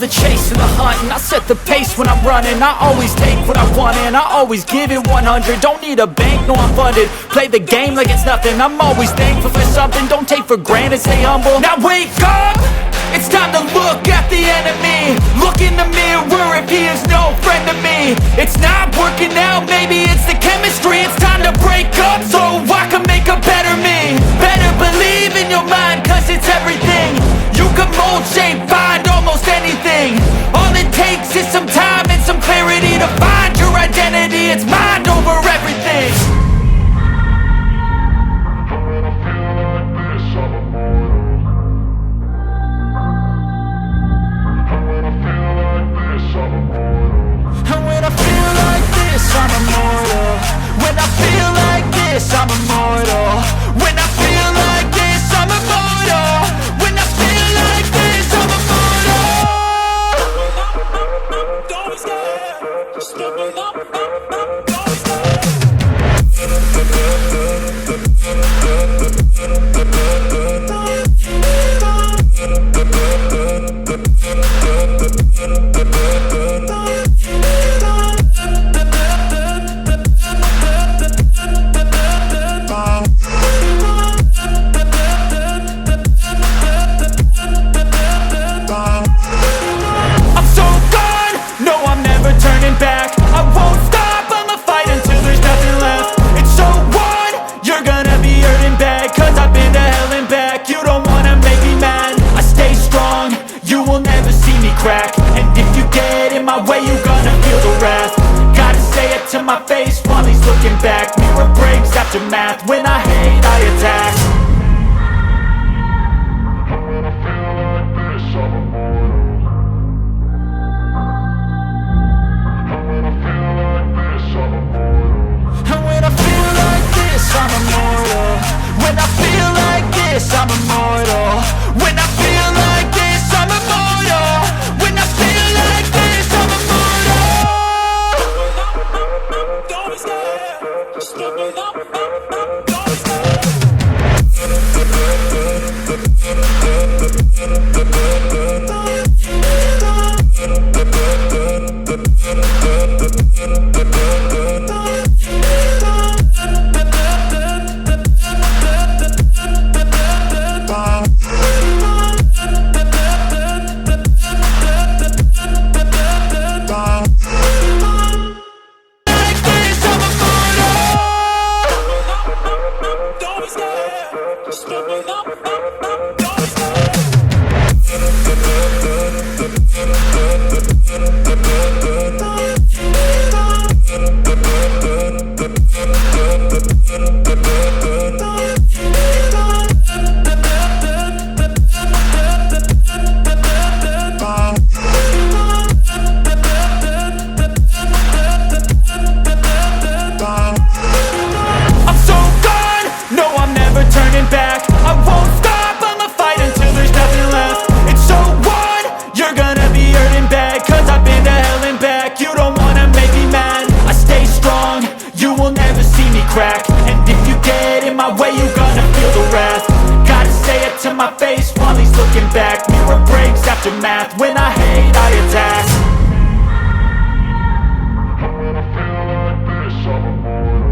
love the chase and the hunt, and I set the pace when I'm running. I always take what I want and I always give it 100. Don't need a bank, no I'm funded. Play the game like it's nothing. I'm always thankful for something. Don't take for granted, stay humble. Now wake up, it's time to look at the enemy. Look in the mirror if he is no friend to me. It's not working out, maybe it's the chemistry. It's time to break up so I can make a better me. Better believe in your mind, cause it's everything. You can mold, shape, find almost anything. All it takes is some time and some clarity to find your identity. It's mind over everything. And when I feel like this, I'm immortal. When I feel like this, I'm immortal. When I feel like this, I'm immortal. When I feel like this, I'm immortal. Don't be scared, just level up. Don't be scared. Crack. And if you get in my way, you gonna feel the wrath. Gotta say it to my face while he's looking back. Mirror breaks after math. When I hate, I attack. And when I feel like this, I'm immortal. And when I feel like this, I'm immortal. And when I feel like this, I'm immortal. When I feel like this, I'm immortal. When I feel like this, I'm immortal. When I feel like this, I'm immortal. Don't be scared, just level up. Don't be scared. Crack. And if you get in my way, you gonna feel the wrath. Gotta say it to my face while he's looking back. Mirror breaks after math. When I hate, I attack. And when I feel like this, I'm immortal.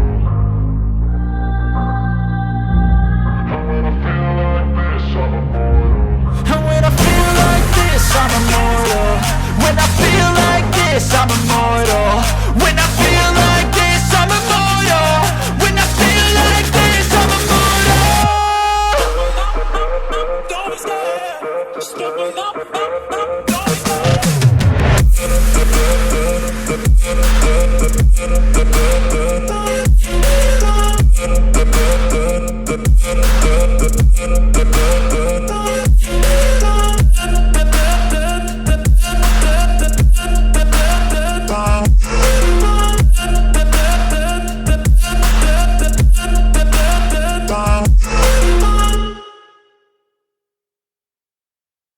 And when I feel like this, I'm immortal. And when I feel like this, I'm immortal. When I feel like this, I'm immortal. When I feel